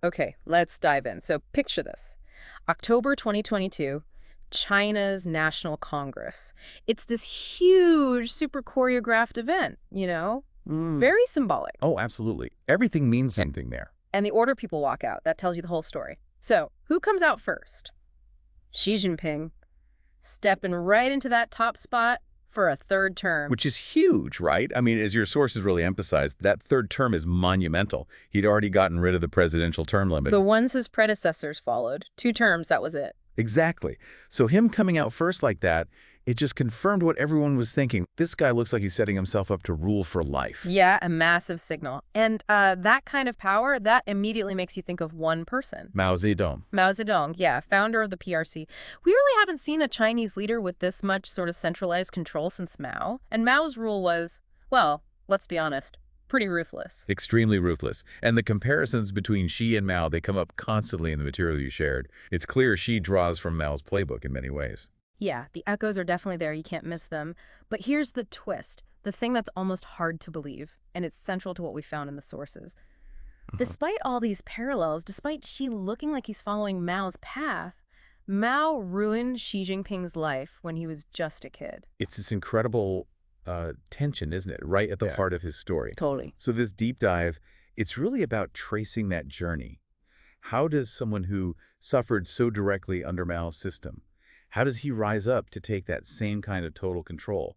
Okay, let's dive in. So picture this. October 2022, China's National Congress. It's this huge, super choreographed event. Mm. Very symbolic. Oh, absolutely. Everything means something there. And the order people walk out, that tells you the whole story. So, who comes out first? Xi Jinping, stepping right into that top spot for a third term. Which is huge, right? I mean, as your sources really emphasized, that third term is monumental. He'd already gotten rid of the presidential term limit. The ones his predecessors followed. 2 terms, that was it. Exactly. So him coming out first like that, it just confirmed what everyone was thinking. This guy looks like he's setting himself up to rule for life. Yeah, a massive signal. And that kind of power, that immediately makes you think of one person. Mao Zedong. Mao Zedong, yeah, founder of the PRC. We really haven't seen a Chinese leader with this much sort of centralized control since Mao. And Mao's rule was, well, let's be honest, pretty ruthless. Extremely ruthless. And the comparisons between Xi and Mao, they come up constantly in the material you shared. It's clear Xi draws from Mao's playbook in many ways. Yeah, the echoes are definitely there. You can't miss them. But here's the twist, the thing that's almost hard to believe, and it's central to what we found in the sources. Despite all these parallels, despite Xi looking like he's following Mao's path, Mao ruined Xi Jinping's life when he was just a kid. It's this incredible tension, isn't it? Right at the heart of his story. Totally. So this deep dive, it's really about tracing that journey. How does someone who suffered so directly under Mao's system, how does he rise up to take that same kind of total control,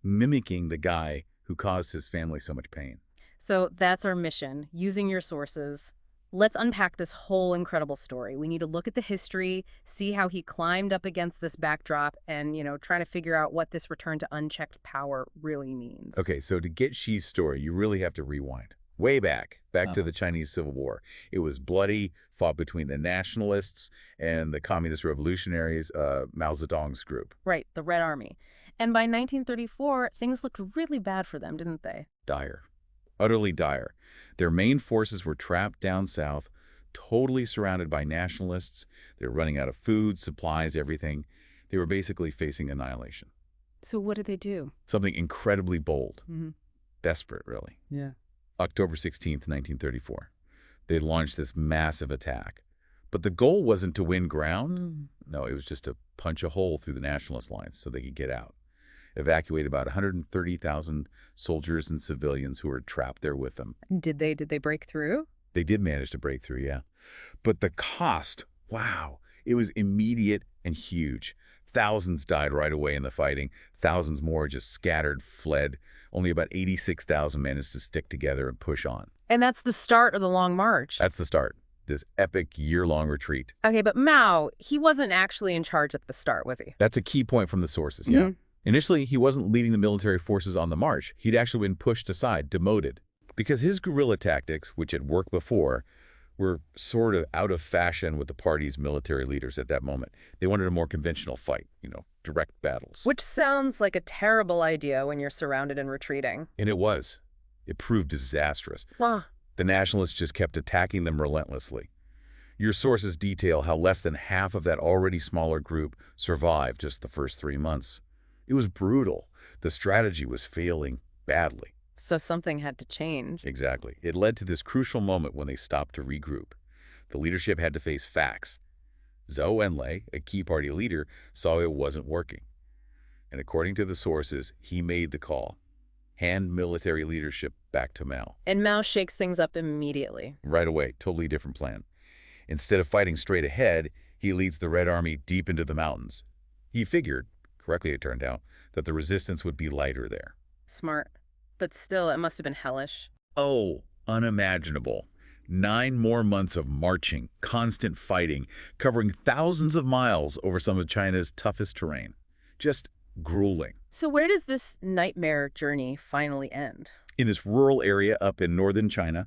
mimicking the guy who caused his family so much pain? So that's our mission, using your sources. Let's unpack this whole incredible story. We need to look at the history, see how he climbed up against this backdrop, and, try to figure out what this return to unchecked power really means. Okay, so to get Xi's story, you really have to rewind. Way back to the Chinese Civil War. It was bloody, fought between the nationalists and the communist revolutionaries, Mao Zedong's group. Right, the Red Army. And by 1934, things looked really bad for them, didn't they? Dire. Utterly dire. Their main forces were trapped down south, totally surrounded by nationalists. They were running out of food, supplies, everything. They were basically facing annihilation. So what did they do? Something incredibly bold. Mm-hmm. Desperate, really. Yeah. October 16th, 1934. They launched this massive attack. But the goal wasn't to win ground. No, it was just to punch a hole through the nationalist lines so they could get out. Evacuate about 130,000 soldiers and civilians who were trapped there with them. Did they break through? They did manage to break through, yeah. But the cost, wow, it was immediate and huge. Thousands died right away in the fighting. Thousands more just scattered, fled. Only about 86,000 managed to stick together and push on. And that's the start of the Long March. That's the start. This epic year-long retreat. Okay, but Mao, he wasn't actually in charge at the start, was he? That's a key point from the sources, yeah. Initially, he wasn't leading the military forces on the march. He'd actually been pushed aside, demoted. Because his guerrilla tactics, which had worked before, were sort of out of fashion with the party's military leaders at that moment. They wanted a more conventional fight, direct battles. Which sounds like a terrible idea when you're surrounded and retreating. And it was. It proved disastrous. The nationalists just kept attacking them relentlessly. Your sources detail how less than half of that already smaller group survived just the first 3 months. It was brutal. The strategy was failing badly. So something had to change. Exactly. It led to this crucial moment when they stopped to regroup. The leadership had to face facts. Zhou Enlai, a key party leader, saw it wasn't working. And according to the sources, he made the call. Hand military leadership back to Mao. And Mao shakes things up immediately. Right away, totally different plan. Instead of fighting straight ahead, he leads the Red Army deep into the mountains. He figured, correctly it turned out, that the resistance would be lighter there. Smart. But still, it must have been hellish. Oh, unimaginable. 9 more months of marching, constant fighting, covering thousands of miles over some of China's toughest terrain. Just grueling. So where does this nightmare journey finally end? In this rural area up in northern China,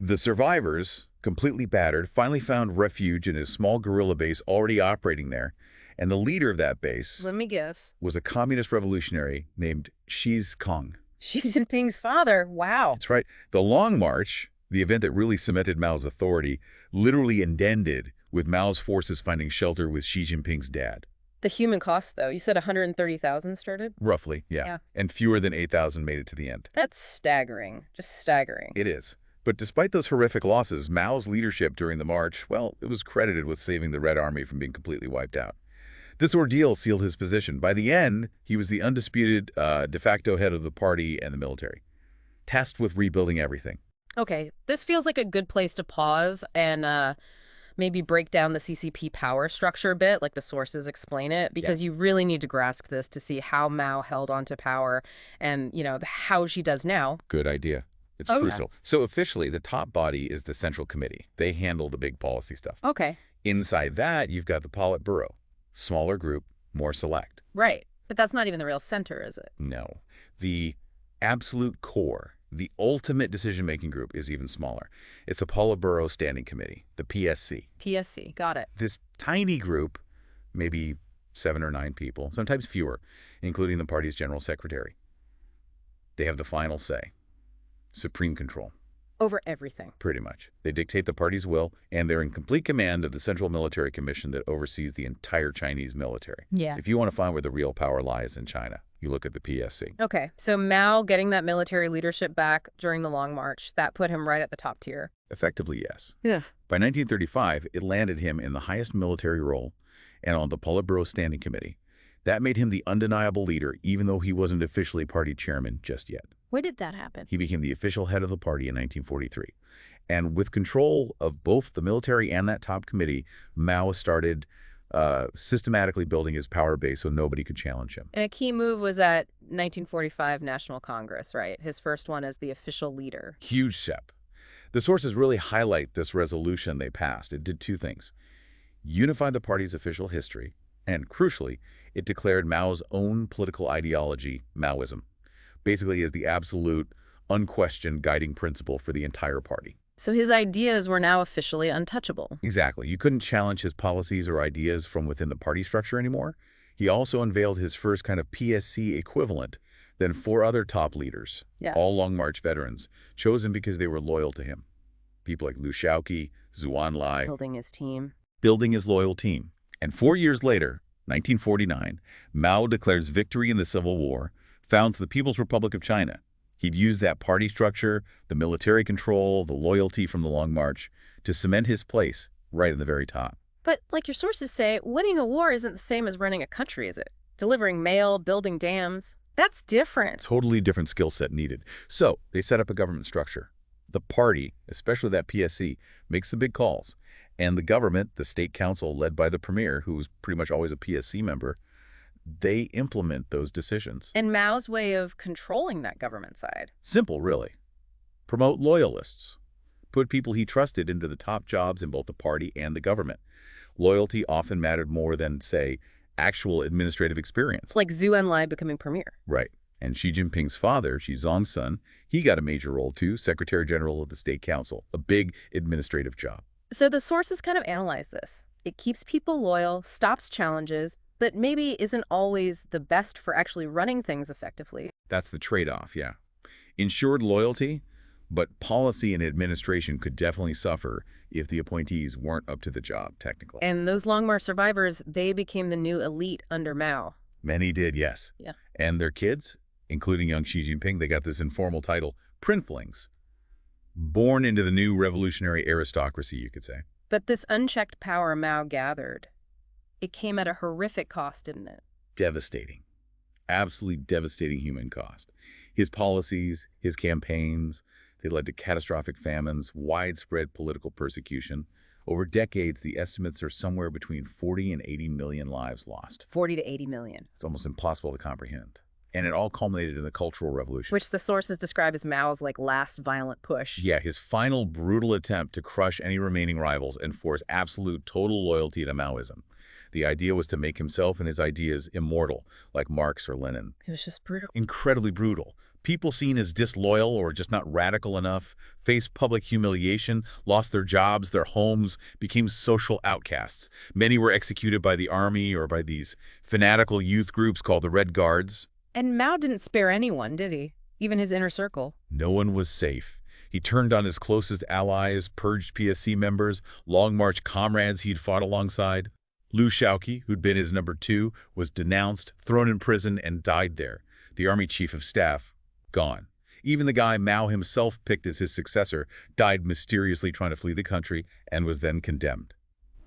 the survivors, completely battered, finally found refuge in a small guerrilla base already operating there. And the leader of that base Let me guess. was a communist revolutionary named Xi Jinping. Xi Jinping's father. Wow. That's right. The Long March, the event that really cemented Mao's authority, literally ended with Mao's forces finding shelter with Xi Jinping's dad. The human cost, though. You said 130,000 started? Roughly, yeah. And fewer than 8,000 made it to the end. That's staggering. Just staggering. It is. But despite those horrific losses, Mao's leadership during the march, well, it was credited with saving the Red Army from being completely wiped out. This ordeal sealed his position. By the end, he was the undisputed de facto head of the party and the military, tasked with rebuilding everything. Okay, this feels like a good place to pause and maybe break down the CCP power structure a bit, like the sources explain it, because you really need to grasp this to see how Mao held onto power and, how she does now. Good idea. It's crucial. So officially, the top body is the Central Committee. They handle the big policy stuff. Okay. Inside that, you've got the Politburo. Smaller group, more select. Right. But that's not even the real center, is it? No. The absolute core, the ultimate decision-making group is even smaller. It's the Politburo Standing Committee, the PSC. PSC, got it. This tiny group, maybe 7 or 9 people, sometimes fewer, including the party's general secretary. They have the final say. Supreme control. Over everything. Pretty much. They dictate the party's will, and they're in complete command of the Central Military Commission that oversees the entire Chinese military. Yeah. If you want to find where the real power lies in China, you look at the PSC. Okay, so Mao getting that military leadership back during the Long March, that put him right at the top tier. Effectively, yes. Yeah. By 1935, it landed him in the highest military role and on the Politburo Standing Committee. That made him the undeniable leader, even though he wasn't officially party chairman just yet. When did that happen? He became the official head of the party in 1943. And with control of both the military and that top committee, Mao started systematically building his power base so nobody could challenge him. And a key move was at 1945 National Congress, right? His first one as the official leader. Huge step. The sources really highlight this resolution they passed. It did 2 things. Unify the party's official history, and crucially, it declared Mao's own political ideology, Maoism, basically as the absolute, unquestioned guiding principle for the entire party. So his ideas were now officially untouchable. Exactly. You couldn't challenge his policies or ideas from within the party structure anymore. He also unveiled his first kind of PSC equivalent, then 4 other top leaders, all Long March veterans, chosen because they were loyal to him. People like Liu Shaoqi, Zhou Enlai. Building his team. Building his loyal team. And 4 years later, 1949, Mao declares victory in the Civil War, founds the People's Republic of China. He'd use that party structure, the military control, the loyalty from the Long March to cement his place right at the very top. But like your sources say, winning a war isn't the same as running a country, is it? Delivering mail, building dams, that's different. Totally different skill set needed. So they set up a government structure. The party, especially that PSC, makes the big calls. And the government, the state council led by the premier, who was pretty much always a PSC member, they implement those decisions. And Mao's way of controlling that government side? Simple, really. Promote loyalists. Put people he trusted into the top jobs in both the party and the government. Loyalty often mattered more than, say, actual administrative experience. Like Zhou Enlai becoming premier. Right. And Xi Jinping's father, Xi Zong's son, he got a major role too, Secretary General of the State Council, a big administrative job. So the sources kind of analyze this. It keeps people loyal, stops challenges, but maybe isn't always the best for actually running things effectively. That's the trade-off, yeah. Ensured loyalty, but policy and administration could definitely suffer if the appointees weren't up to the job, technically. And those Long March survivors, they became the new elite under Mao. Many did, yes. Yeah. And their kids, including young Xi Jinping, they got this informal title, princelings. Born into the new revolutionary aristocracy, you could say. But this unchecked power Mao gathered, it came at a horrific cost, didn't it? Devastating. Absolutely devastating human cost. His policies, his campaigns, they led to catastrophic famines, widespread political persecution. Over decades, the estimates are somewhere between 40 and 80 million lives lost. 40 to 80 million. It's almost impossible to comprehend. And it all culminated in the Cultural Revolution. Which the sources describe as Mao's last violent push. Yeah, his final brutal attempt to crush any remaining rivals and force absolute total loyalty to Maoism. The idea was to make himself and his ideas immortal, like Marx or Lenin. It was just brutal. Incredibly brutal. People seen as disloyal or just not radical enough faced public humiliation, lost their jobs, their homes, became social outcasts. Many were executed by the army or by these fanatical youth groups called the Red Guards. And Mao didn't spare anyone, did he? Even his inner circle. No one was safe. He turned on his closest allies, purged PSC members, Long March comrades he'd fought alongside. Liu Shaoqi, who'd been his number 2, was denounced, thrown in prison, and died there. The army chief of staff, gone. Even the guy Mao himself picked as his successor died mysteriously trying to flee the country and was then condemned.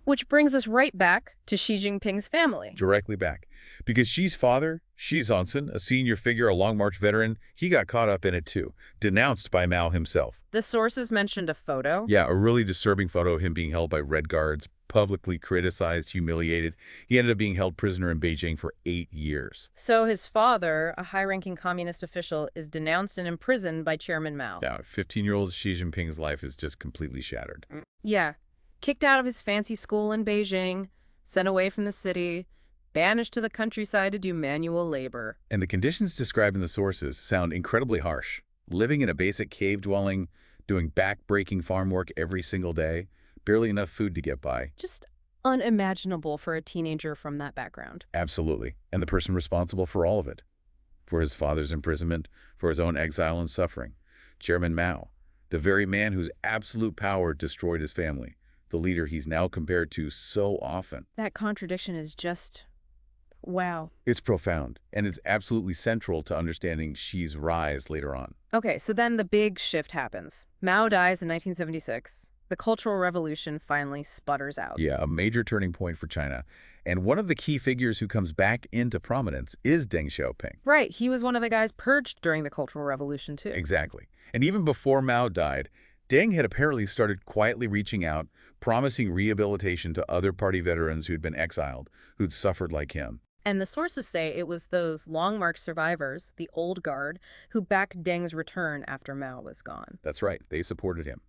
Which brings us right back to Xi Jinping's family. Directly back. Because Xi's father, Xi Jinping, a senior figure, a Long March veteran, he got caught up in it too, denounced by Mao himself. The sources mentioned a photo. Yeah, a really disturbing photo of him being held by Red Guards, publicly criticized, humiliated. He ended up being held prisoner in Beijing for 8 years. So his father, a high-ranking communist official, is denounced and imprisoned by Chairman Mao. Now, 15-year-old Xi Jinping's life is just completely shattered. Yeah. Kicked out of his fancy school in Beijing, sent away from the city, banished to the countryside to do manual labor. And the conditions described in the sources sound incredibly harsh. Living in a basic cave dwelling, doing back-breaking farm work every single day, barely enough food to get by. Just unimaginable for a teenager from that background. Absolutely. And the person responsible for all of it. For his father's imprisonment, for his own exile and suffering. Chairman Mao, the very man whose absolute power destroyed his family. The leader he's now compared to so often. That contradiction is just, wow. It's profound, and it's absolutely central to understanding Xi's rise later on. Okay, so then the big shift happens. Mao dies in 1976. The Cultural Revolution finally sputters out. Yeah, a major turning point for China. And one of the key figures who comes back into prominence is Deng Xiaoping. Right, he was one of the guys purged during the Cultural Revolution, too. Exactly. And even before Mao died, Deng had apparently started quietly reaching out, promising rehabilitation to other party veterans who'd been exiled, who'd suffered like him. And the sources say it was those Long March survivors, the old guard, who backed Deng's return after Mao was gone. That's right, they supported him.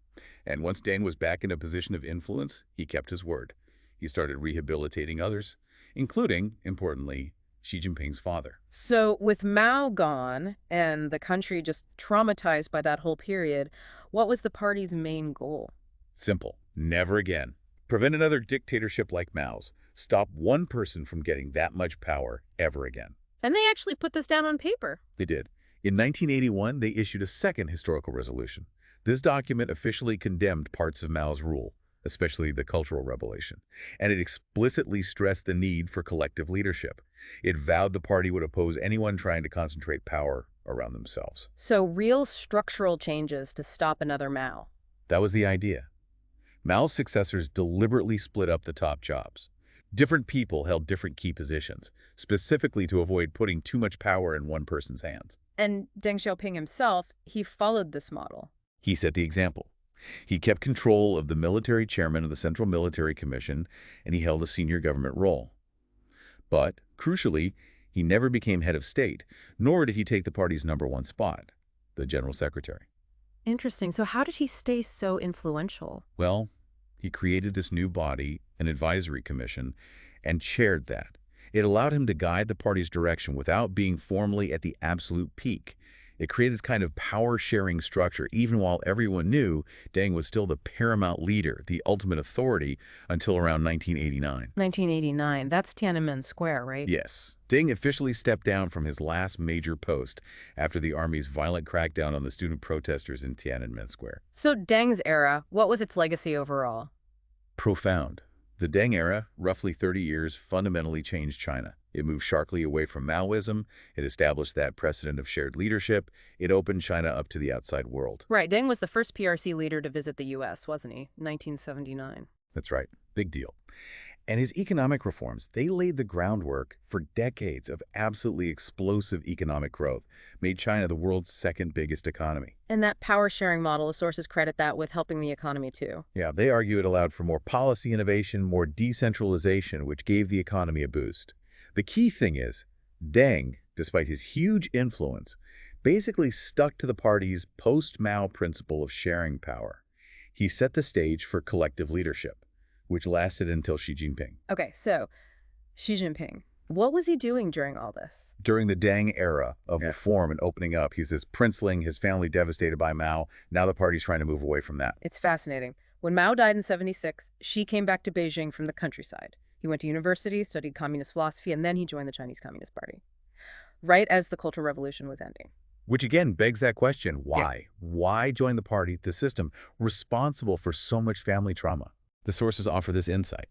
And once Deng was back in a position of influence, he kept his word. He started rehabilitating others, including, importantly, Xi Jinping's father. So with Mao gone and the country just traumatized by that whole period, what was the party's main goal? Simple. Never again. Prevent another dictatorship like Mao's. Stop one person from getting that much power ever again. And they actually put this down on paper. They did. In 1981, they issued a second historical resolution. This document officially condemned parts of Mao's rule, especially the Cultural Revolution, and it explicitly stressed the need for collective leadership. It vowed the party would oppose anyone trying to concentrate power around themselves. So real structural changes to stop another Mao. That was the idea. Mao's successors deliberately split up the top jobs. Different people held different key positions, specifically to avoid putting too much power in one person's hands. And Deng Xiaoping himself, he followed this model. He set the example. He kept control of the military chairman of the Central Military Commission, and he held a senior government role. But, crucially, he never became head of state, nor did he take the party's #1 spot, the general secretary. Interesting. So how did he stay so influential? Well, he created this new body, an advisory commission, and chaired that. It allowed him to guide the party's direction without being formally at the absolute peak. It created this kind of power-sharing structure, even while everyone knew Deng was still the paramount leader, the ultimate authority, until around 1989. 1989, that's Tiananmen Square, right? Yes. Deng officially stepped down from his last major post after the army's violent crackdown on the student protesters in Tiananmen Square. So Deng's era, what was its legacy overall? Profound. The Deng era, roughly 30 years, fundamentally changed China. It moved sharply away from Maoism. It established that precedent of shared leadership. It opened China up to the outside world. Right, Deng was the first PRC leader to visit the U.S., wasn't he? 1979. That's right. Big deal. And his economic reforms, they laid the groundwork for decades of absolutely explosive economic growth, made China the world's second biggest economy. And that power-sharing model, the sources credit that with helping the economy, too. Yeah, they argue it allowed for more policy innovation, more decentralization, which gave the economy a boost. The key thing is, Deng, despite his huge influence, basically stuck to the party's post-Mao principle of sharing power. He set the stage for collective leadership, which lasted until Xi Jinping. Okay, so Xi Jinping, what was he doing during all this? During the Deng era of reform and opening up, he's this princeling, his family devastated by Mao. Now the party's trying to move away from that. It's fascinating. When Mao died in 76, Xi came back to Beijing from the countryside. He went to university, studied communist philosophy, and then he joined the Chinese Communist Party, right as the Cultural Revolution was ending. Which again begs that question, why? Yeah. Why join the party, the system, responsible for so much family trauma? The sources offer this insight.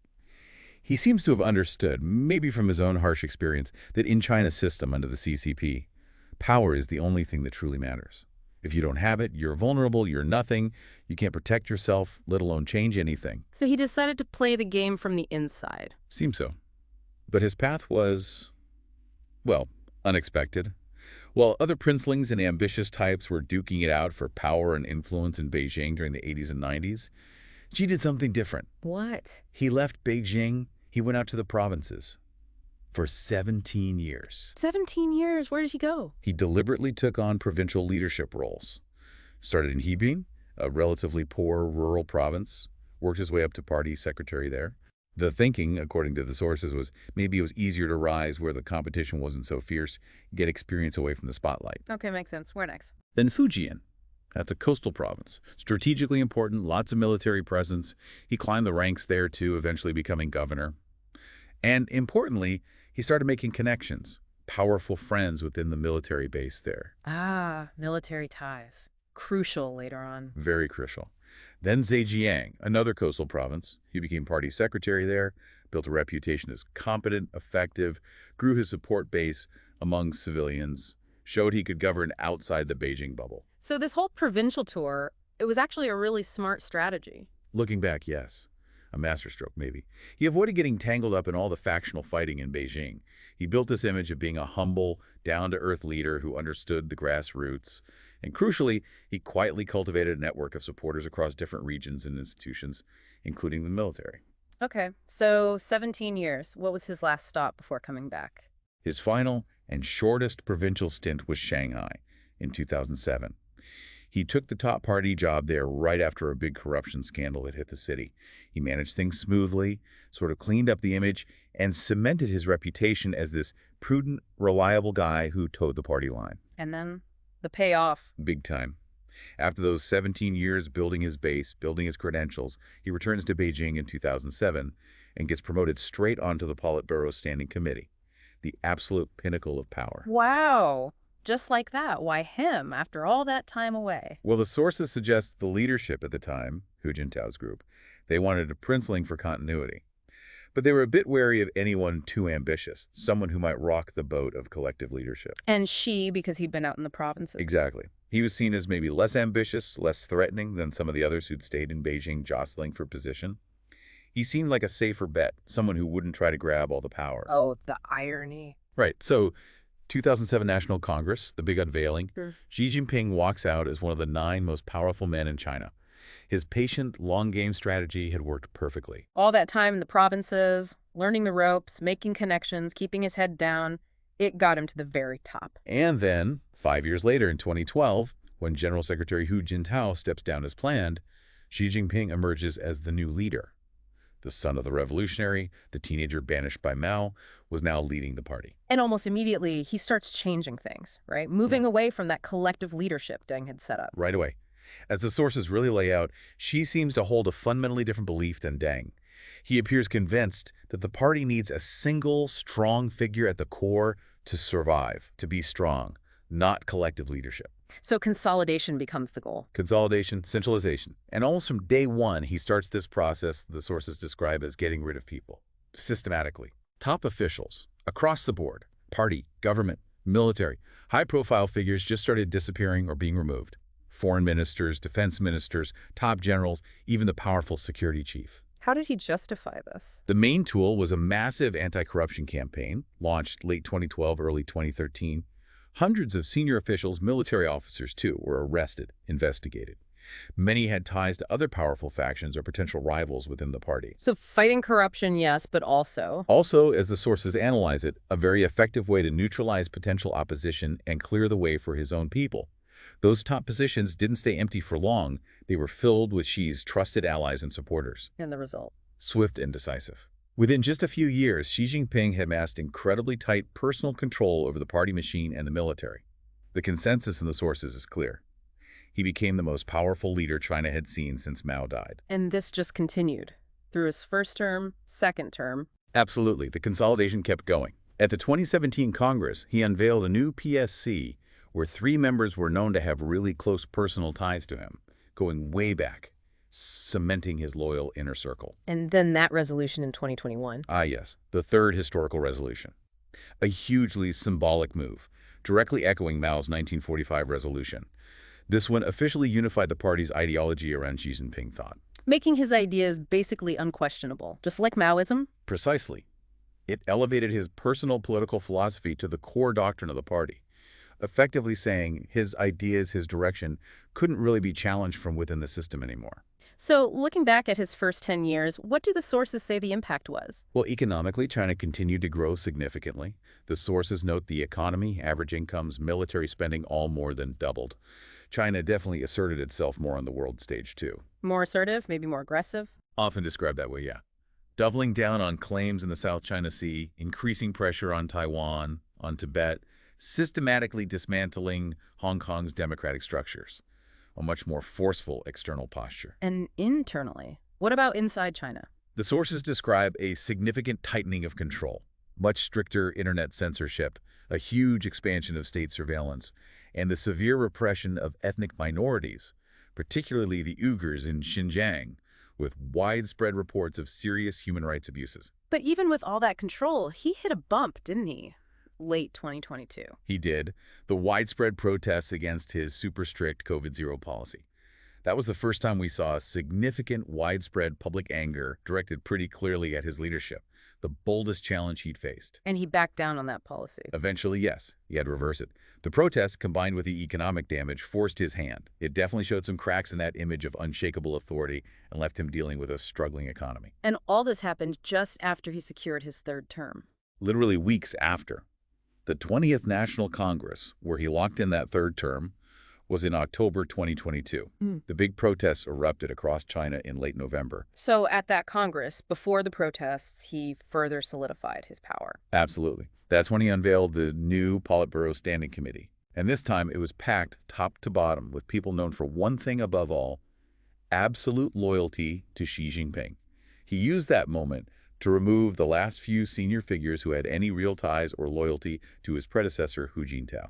He seems to have understood, maybe from his own harsh experience, that in China's system under the CCP, power is the only thing that truly matters. If you don't have it, you're vulnerable, you're nothing, you can't protect yourself, let alone change anything. So he decided to play the game from the inside. Seems so. But his path was, well, unexpected. While other princelings and ambitious types were duking it out for power and influence in Beijing during the 80s and 90s, Xi did something different. What? He left Beijing, he went out to the provinces for 17 years. 17 years? Where did he go? He deliberately took on provincial leadership roles. Started in Hebei, a relatively poor rural province, worked his way up to party secretary there. The thinking, according to the sources, was maybe it was easier to rise where the competition wasn't so fierce, get experience away from the spotlight. Okay, makes sense. Where next? Then Fujian. That's a coastal province. Strategically important, lots of military presence. He climbed the ranks there too, eventually becoming governor. And importantly, he started making connections, powerful friends within the military base there. Ah, military ties. Crucial later on. Very crucial. Then Zhejiang, another coastal province. He became party secretary there, built a reputation as competent, effective, grew his support base among civilians, showed he could govern outside the Beijing bubble. So this whole provincial tour, it was actually a really smart strategy. Looking back, yes. A masterstroke, maybe. He avoided getting tangled up in all the factional fighting in Beijing. He built this image of being a humble, down-to-earth leader who understood the grassroots. And crucially, he quietly cultivated a network of supporters across different regions and institutions, including the military. Okay, so 17 years. What was his last stop before coming back? His final and shortest provincial stint was Shanghai in 2007. He took the top party job there right after a big corruption scandal had hit the city. He managed things smoothly, sort of cleaned up the image, and cemented his reputation as this prudent, reliable guy who towed the party line. And then the payoff. Big time. After those 17 years building his base, building his credentials, he returns to Beijing in 2007 and gets promoted straight onto the Politburo Standing Committee, the absolute pinnacle of power. Wow. Just like that. Why him after all that time away? Well, the sources suggest the leadership at the time, Hu Jintao's group, they wanted a princeling for continuity. But they were a bit wary of anyone too ambitious, someone who might rock the boat of collective leadership. And Xi, because he'd been out in the provinces. Exactly. He was seen as maybe less ambitious, less threatening than some of the others who'd stayed in Beijing jostling for position. He seemed like a safer bet, someone who wouldn't try to grab all the power. Oh, the irony. Right. So 2007 National Congress, the big unveiling, Xi Jinping walks out as one of the 9 most powerful men in China. His patient, long-game strategy had worked perfectly. All that time in the provinces, learning the ropes, making connections, keeping his head down, it got him to the very top. And then, 5 years later in 2012, when General Secretary Hu Jintao steps down as planned, Xi Jinping emerges as the new leader. The son of the revolutionary, the teenager banished by Mao, was now leading the party. And almost immediately, he starts changing things, right? Moving away from that collective leadership Deng had set up. Right away. As the sources really lay out, Xi seems to hold a fundamentally different belief than Deng. He appears convinced that the party needs a single, strong figure at the core to survive, to be strong, not collective leadership. So consolidation becomes the goal. Consolidation, centralization. And almost from day one, he starts this process the sources describe as getting rid of people, systematically. Top officials, across the board, party, government, military, high-profile figures just started disappearing or being removed. Foreign ministers, defense ministers, top generals, even the powerful security chief. How did he justify this? The main tool was a massive anti-corruption campaign, launched late 2012, early 2013. Hundreds of senior officials, military officers too, were arrested, investigated. Many had ties to other powerful factions or potential rivals within the party. So fighting corruption, yes, but also... Also, as the sources analyze it, a very effective way to neutralize potential opposition and clear the way for his own people. Those top positions didn't stay empty for long. They were filled with Xi's trusted allies and supporters. And the result? Swift and decisive. Within just a few years, Xi Jinping had amassed incredibly tight personal control over the party machine and the military. The consensus in the sources is clear. He became the most powerful leader China had seen since Mao died. And this just continued. Through his first term, second term. Absolutely. The consolidation kept going. At the 2017 Congress, he unveiled a new PSC where 3 members were known to have really close personal ties to him, going way back, cementing his loyal inner circle. And then that resolution in 2021. Ah, yes, the 3rd historical resolution. A hugely symbolic move, directly echoing Mao's 1945 resolution. This one officially unified the party's ideology around Xi Jinping thought. Making his ideas basically unquestionable, just like Maoism. Precisely. It elevated his personal political philosophy to the core doctrine of the party, effectively saying his ideas, his direction, couldn't really be challenged from within the system anymore. So, looking back at his first 10 years, what do the sources say the impact was? Well, economically, China continued to grow significantly. The sources note the economy, average incomes, military spending all more than doubled. China definitely asserted itself more on the world stage, too. More assertive, maybe more aggressive? Often described that way, yeah. Doubling down on claims in the South China Sea, increasing pressure on Taiwan, on Tibet, systematically dismantling Hong Kong's democratic structures. A much more forceful external posture. And internally? What about inside China? The sources describe a significant tightening of control, much stricter internet censorship, a huge expansion of state surveillance, and the severe repression of ethnic minorities, particularly the Uyghurs in Xinjiang, with widespread reports of serious human rights abuses. But even with all that control, he hit a bump, didn't he? Late 2022. He did. The widespread protests against his super strict COVID-0 policy. That was the first time we saw significant, widespread public anger directed pretty clearly at his leadership, the boldest challenge he'd faced. And he backed down on that policy. Eventually, yes, he had to reverse it. The protests, combined with the economic damage, forced his hand. It definitely showed some cracks in that image of unshakable authority and left him dealing with a struggling economy. And all this happened just after he secured his third term. Literally weeks after. The 20th National Congress, where he locked in that third term, was in October 2022. The big protests erupted across China in late November. So at that Congress, before the protests, he further solidified his power. Absolutely. That's when he unveiled the new Politburo Standing Committee. And this time it was packed top to bottom with people known for one thing above all, absolute loyalty to Xi Jinping. He used that moment to remove the last few senior figures who had any real ties or loyalty to his predecessor, Hu Jintao.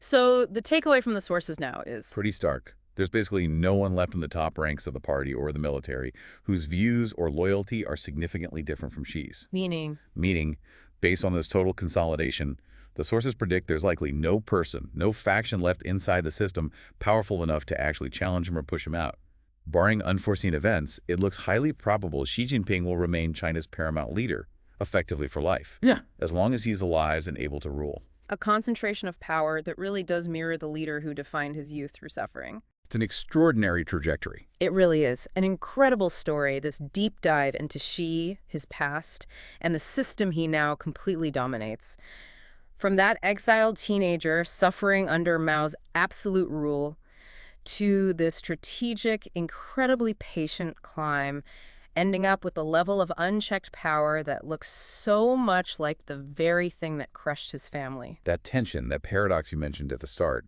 So the takeaway from the sources now is Pretty stark. There's basically no one left in the top ranks of the party or the military whose views or loyalty are significantly different from Xi's. meaning Meaning, based on this total consolidation, the sources predict there's likely no person, no faction left inside the system powerful enough to actually challenge him or push him out. Barring unforeseen events, it looks highly probable Xi Jinping will remain China's paramount leader, effectively for life. Yeah. As long as he's alive and able to rule. a concentration of power that really does mirror the leader who defined his youth through suffering. It's an extraordinary trajectory. It really is. An incredible story, this deep dive into Xi, his past, and the system he now completely dominates. From that exiled teenager suffering under Mao's absolute rule to this strategic, incredibly patient climb, ending up with a level of unchecked power that looks so much like the very thing that crushed his family. That tension, that paradox you mentioned at the start,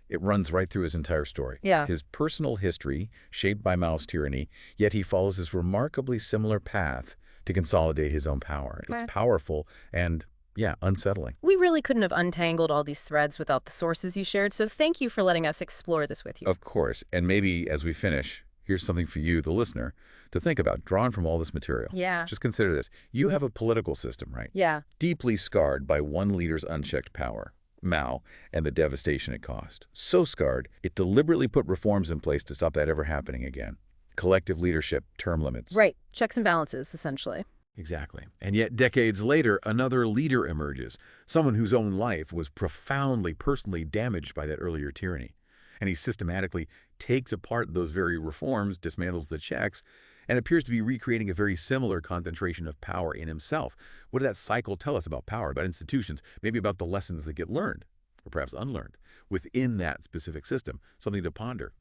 it runs right through his entire story. Yeah. His personal history, shaped by Mao's tyranny, yet he follows this remarkably similar path to consolidate his own power. Okay. It's powerful and, yeah, unsettling. We really couldn't have untangled all these threads without the sources you shared, so thank you for letting us explore this with you. Of course, and maybe as we finish, here's something for you, the listener, to think about, drawn from all this material. Yeah. Just consider this. You have a political system, right? Yeah. Deeply scarred by one leader's unchecked power, Mao, and the devastation it caused. So scarred, it deliberately put reforms in place to stop that ever happening again. Collective leadership, term limits. Right. Checks and balances, essentially. Exactly. And yet, decades later, another leader emerges, someone whose own life was profoundly, personally damaged by that earlier tyranny. And he systematically takes apart those very reforms, dismantles the checks, and appears to be recreating a very similar concentration of power in himself. What did that cycle tell us about power, about institutions, maybe about the lessons that get learned, or perhaps unlearned, within that specific system? Something to ponder.